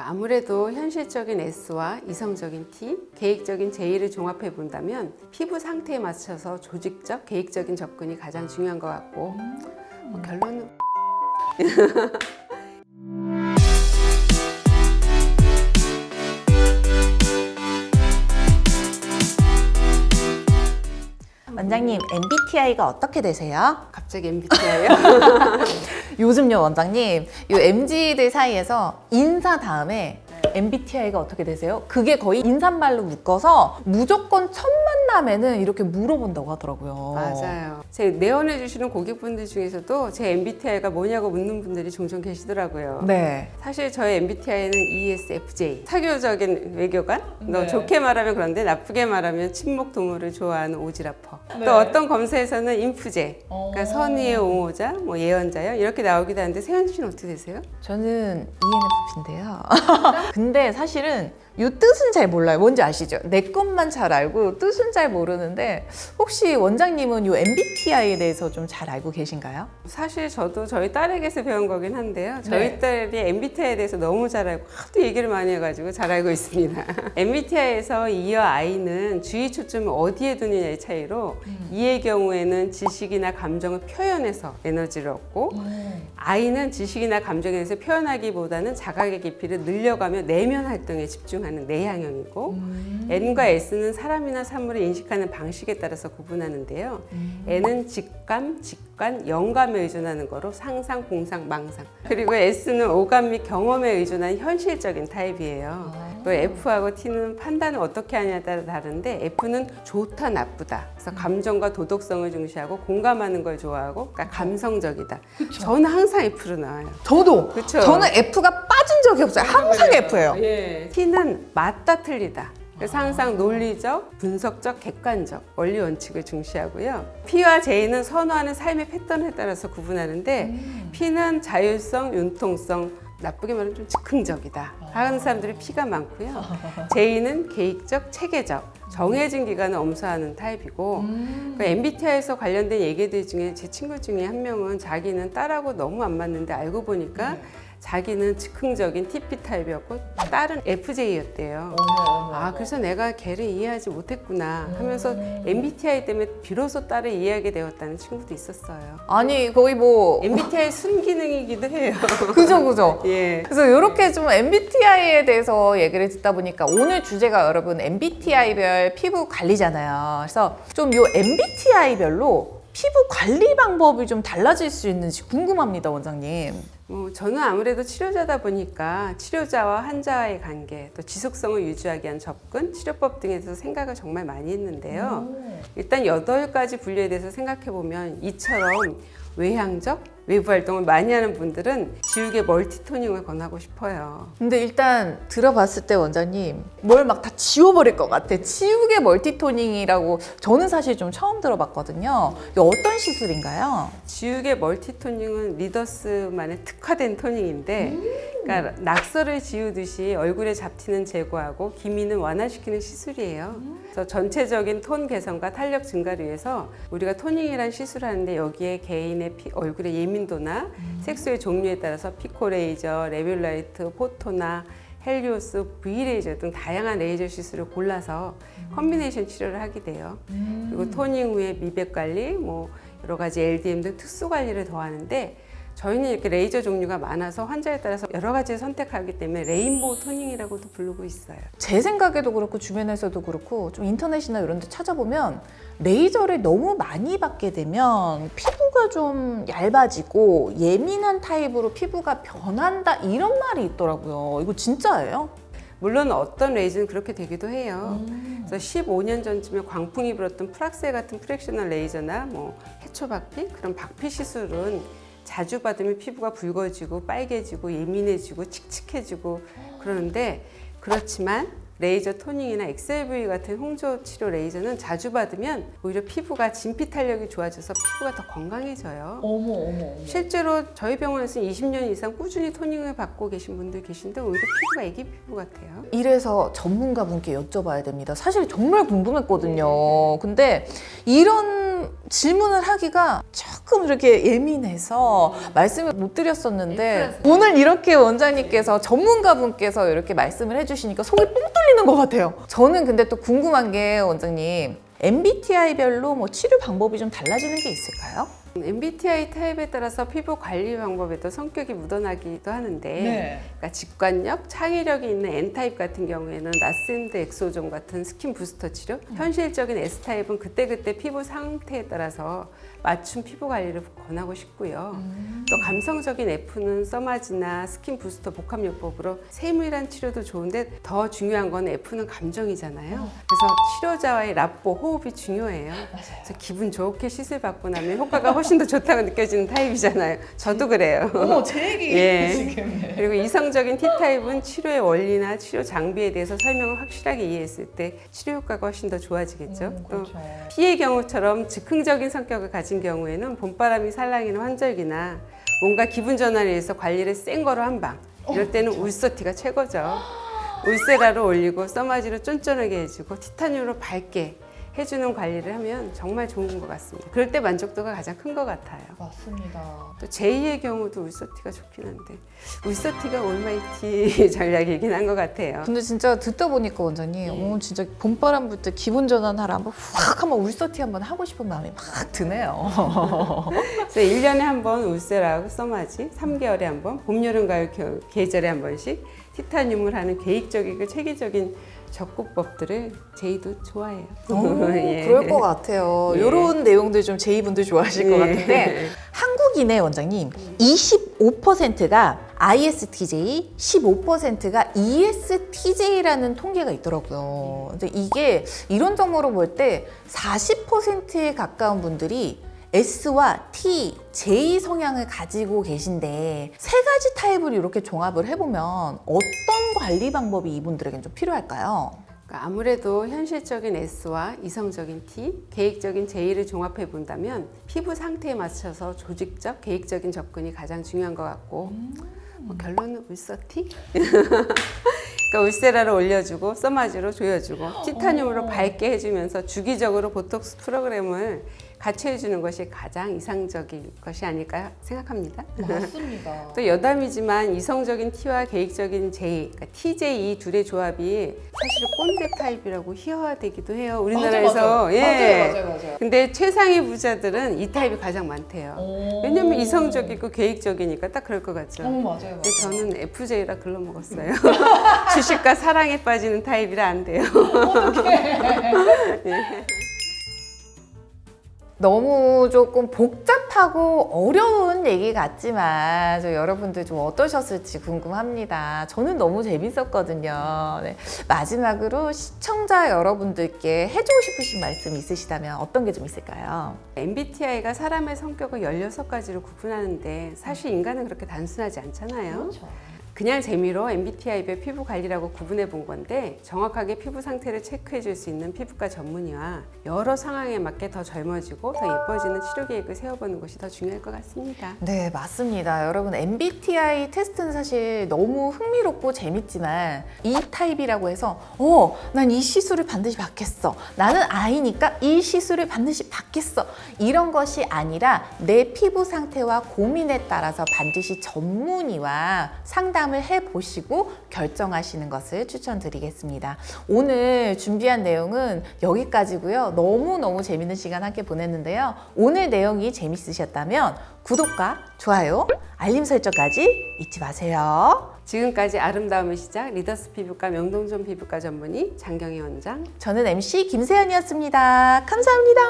아무래도 현실적인 S와 이성적인 T, 계획적인 J를 종합해 본다면 피부 상태에 맞춰서 조직적, 계획적인 접근이 가장 중요한 것 같고 결론은 원장님, MBTI가 어떻게 되세요? 갑자기 MBTI요? 요즘요, 원장님, 요 MZ들 사이에서 인사 다음에 MBTI가 어떻게 되세요? 그게 거의 인사말로 묶어서 무조건 첫 만남에는 이렇게 물어본다고 하더라고요. 맞아요. 제 내원해 주시는 고객분들 중에서도 제 MBTI가 뭐냐고 묻는 분들이 종종 계시더라고요. 네. 사실 저의 MBTI는 ESFJ. 사교적인 외교관? 너 네. 좋게 말하면 그런데 나쁘게 말하면 친목 도모를 좋아하는 오지라퍼. 네. 또 어떤 검사에서는 인프제. 그러니까 선의의 옹호자, 뭐 예언자요. 이렇게 나오기도 하는데 세현 씨는 어떻게 되세요? 저는 ENFP인데요. 근데 사실은 이 뜻은 잘 몰라요. 뭔지 아시죠? 내 것만 잘 알고 뜻은 잘 모르는데 혹시 원장님은 이 MBTI에 대해서 좀 잘 알고 계신가요? 사실 저도 저희 딸에게서 배운 거긴 한데요. 저희 네. 딸이 MBTI에 대해서 너무 잘 알고 하도 얘기를 많이 해가지고 잘 알고 있습니다. MBTI에서 E와 I는 주의 초점을 어디에 두느냐의 차이로 E의 경우에는 지식이나 감정을 표현해서 에너지를 얻고 I는 지식이나 감정에 대해서 표현하기보다는 자각의 깊이를 늘려가며 내면 활동에 집중하는 내향형이고 N과 S는 사람이나 사물을 인식하는 방식에 따라서 구분하는데요. N은 직감, 직관, 영감에 의존하는 거로 상상, 공상, 망상. 그리고 S는 오감 및 경험에 의존하는 현실적인 타입이에요. 또 F하고 T는 판단을 어떻게 하냐에 따라 다른데 F는 좋다, 나쁘다. 그래서 감정과 도덕성을 중시하고 공감하는 걸 좋아하고 그러니까 감성적이다. 저는 항상 F로 나와요. 저도! 그쵸? 저는 F가 빠진 적이 없어요. 항상 F예요. 예. T는 맞다 틀리다. 그래서 항상 논리적, 분석적, 객관적 원리 원칙을 중시하고요. P와 J는 선호하는 삶의 패턴에 따라서 구분하는데 P는 자율성, 융통성, 나쁘게 말하면 좀 즉흥적이다 하는 사람들이 P가 많고요. J는 계획적, 체계적, 정해진 기간을 엄수하는 타입이고 그 MBTI에서 관련된 얘기들 중에 제 친구 중에 한 명은 자기는 딸하고 너무 안 맞는데 알고 보니까 자기는 즉흥적인 TP 타입이었고 딸은 FJ였대요. 아, 그래서 내가 걔를 이해하지 못했구나 하면서 MBTI 때문에 비로소 딸을 이해하게 되었다는 친구도 있었어요. 아니, 거의 뭐. MBTI 순기능이기도 해요. 그죠. 예. 그래서 이렇게 좀 MBTI에 대해서 얘기를 듣다 보니까 오늘 주제가 여러분 MBTI별 피부 관리잖아요. 그래서 좀 이 MBTI별로 피부 관리 방법이 좀 달라질 수 있는지 궁금합니다, 원장님. 저는 아무래도 치료자다 보니까 치료자와 환자와의 관계, 또 지속성을 유지하기 위한 접근, 치료법 등에 대해서 생각을 정말 많이 했는데요. 일단 8가지 분류에 대해서 생각해보면 이처럼 외향적, 외부 활동을 많이 하는 분들은 지우개 멀티토닝을 권하고 싶어요. 근데 일단 들어봤을 때 원장님 뭘 막 다 지워버릴 것 같아. 지우개 멀티토닝이라고 저는 사실 좀 처음 들어봤거든요. 이게 어떤 시술인가요? 지우개 멀티토닝은 리더스만의 특화된 토닝인데 그러니까 낙서를 지우듯이 얼굴에 잡티는 제거하고 기미는 완화시키는 시술이에요. 그래서 전체적인 톤 개선과 탄력 증가를 위해서 우리가 토닝이란 시술을 하는데 여기에 개인의 얼굴의 예민도나 색소의 종류에 따라서 피코레이저, 레뷸라이트, 포토나 헬리오스, V레이저 등 다양한 레이저 시술을 골라서 컴비네이션 치료를 하게 돼요. 그리고 토닝 후에 미백 관리, 뭐 여러 가지 LDM 등 특수 관리를 더하는데 저희는 이렇게 레이저 종류가 많아서 환자에 따라서 여러 가지를 선택하기 때문에 레인보우 토닝이라고도 부르고 있어요. 제 생각에도 그렇고 주변에서도 그렇고 좀 인터넷이나 이런 데 찾아보면 레이저를 너무 많이 받게 되면 피부가 좀 얇아지고 예민한 타입으로 피부가 변한다 이런 말이 있더라고요. 이거 진짜예요? 물론 어떤 레이저는 그렇게 되기도 해요. 그래서 15년 전쯤에 광풍이 불었던 프락셀 같은 프랙셔널 레이저나 뭐 해초박피 그런 박피 시술은 자주 받으면 피부가 붉어지고 빨개지고 예민해지고 칙칙해지고 그러는데 그렇지만 레이저 토닝이나 XLV 같은 홍조 치료 레이저는 자주 받으면 오히려 피부가 진피 탄력이 좋아져서 피부가 더 건강해져요. 어머. 실제로 저희 병원에서는 20년 이상 꾸준히 토닝을 받고 계신 분들 계신데 오히려 피부가 애기 피부 같아요. 이래서 전문가분께 여쭤봐야 됩니다. 사실 정말 궁금했거든요. 근데 이런 질문을 하기가 조금 이렇게 예민해서 말씀을 못 드렸었는데 오늘 이렇게 원장님께서 전문가분께서 이렇게 말씀을 해주시니까 속이 뻥 뚫리는 것 같아요. 저는 근데 또 궁금한 게 원장님 MBTI별로 뭐 치료 방법이 좀 달라지는 게 있을까요? MBTI 타입에 따라서 피부 관리 방법에도 성격이 묻어나기도 하는데 그러니까 직관력, 창의력이 있는 N타입 같은 경우에는 라센드 엑소존 같은 스킨 부스터 치료, 현실적인 S타입은 그때그때 피부 상태에 따라서 맞춤 피부 관리를 권하고 싶고요. 또 감성적인 F는 써마지나 스킨 부스터 복합요법으로 세밀한 치료도 좋은데 더 중요한 건 F는 감정이잖아요. 그래서 치료자와의 라뽀, 호흡이 중요해요. 그래서 기분 좋게 시술 받고 나면 효과가 훨씬 더 좋다고 느껴지는 타입이잖아요. 저도 그래요. 어머, 제 얘기 지금. 그리고 이성적인 T타입은 치료의 원리나 치료 장비에 대해서 설명을 확실하게 이해했을 때 치료 효과가 훨씬 더 좋아지겠죠. 또 P의 경우처럼 즉흥적인 성격을 가진 경우에는 봄바람이 살랑이는 환절기나 뭔가 기분 전환을 위해서 관리를 센 거로 한 방. 이럴 때는 울서티가 최고죠. 울세라로 올리고 써마지로 쫀쫀하게 해주고 티타늄으로 밝게 해주는 관리를 하면 정말 좋은 것 같습니다. 그럴 때 만족도가 가장 큰 것 같아요. 맞습니다. 또 제2의 경우도 울서티가 좋긴 한데 울서티가 올마이티 전략이긴 한 것 같아요. 근데 진짜 듣다 보니까 원장님 진짜 봄바람 불 때 기분 전환하러 한번 확 한번 울서티 한번 하고 싶은 마음이 막 드네요. 그래서 1년에 한 번 울세라하고 써마지, 3개월에 한 번, 봄, 여름, 가을, 겨울 계절에 한 번씩 티타늄을 하는 계획적이고 체계적인 적구법들을 제이도 좋아해요. 예. 그럴 것 같아요. 예. 이런 내용들 좀 제이분들 좋아하실 것 같은데 한국인의 원장님 25%가 ISTJ, 15%가 ESTJ라는 통계가 있더라고요. 근데 이게 이론적으로 볼 때 40%에 가까운 분들이 S와 T, J 성향을 가지고 계신데 세 가지 타입을 이렇게 종합을 해보면 어떤 관리 방법이 이분들에겐 좀 필요할까요? 그러니까 아무래도 현실적인 S와 이성적인 T, 계획적인 J를 종합해 본다면 피부 상태에 맞춰서 조직적, 계획적인 접근이 가장 중요한 것 같고 뭐 결론은 울서티? 그러니까 울세라로 올려주고 써마지로 조여주고 티타늄으로 밝게 해주면서 주기적으로 보톡스 프로그램을 같이 해주는 것이 가장 이상적인 것이 아닐까 생각합니다. 맞습니다. 또 여담이지만 이성적인 T와 계획적인 J, 그러니까 TJ 이 둘의 조합이 사실 꼰대 타입이라고 희화화되기도 해요. 우리나라에서. 맞아요. 근데 최상위 부자들은 이 타입이 가장 많대요. 왜냐면 이성적이고 계획적이니까 딱 그럴 것 같죠. 맞아요. 근데 저는 FJ라 글러먹었어요. 주식과 사랑에 빠지는 타입이라 안 돼요. 너무 조금 복잡하고 어려운 얘기 같지만 여러분들 좀 어떠셨을지 궁금합니다. 저는 너무 재밌었거든요. 네. 마지막으로 시청자 여러분들께 해주고 싶으신 말씀 있으시다면 어떤 게 좀 있을까요? MBTI가 사람의 성격을 16가지로 구분하는데 사실 인간은 그렇게 단순하지 않잖아요. 그렇죠. 그냥 재미로 MBTI별 피부 관리라고 구분해 본 건데 정확하게 피부 상태를 체크해 줄 수 있는 피부과 전문의와 여러 상황에 맞게 더 젊어지고 더 예뻐지는 치료 계획을 세워보는 것이 더 중요할 것 같습니다. 네, 맞습니다. 여러분 MBTI 테스트는 사실 너무 흥미롭고 재밌지만 이 타입이라고 해서 난 이 시술을 반드시 받겠어. 나는 I니까 이 시술을 반드시 받겠어. 이런 것이 아니라 내 피부 상태와 고민에 따라서 반드시 전문의와 상담을 해보시고 결정하시는 것을 추천드리겠습니다. 오늘 준비한 내용은 여기까지고요. 너무너무 재밌는 시간 함께 보냈는데요. 오늘 내용이 재밌으셨다면 구독과 좋아요, 알림 설정까지 잊지 마세요. 지금까지 아름다움의 시작 리더스 피부과 명동전 피부과 전문의 장경희 원장 저는 MC 김세연이었습니다. 감사합니다.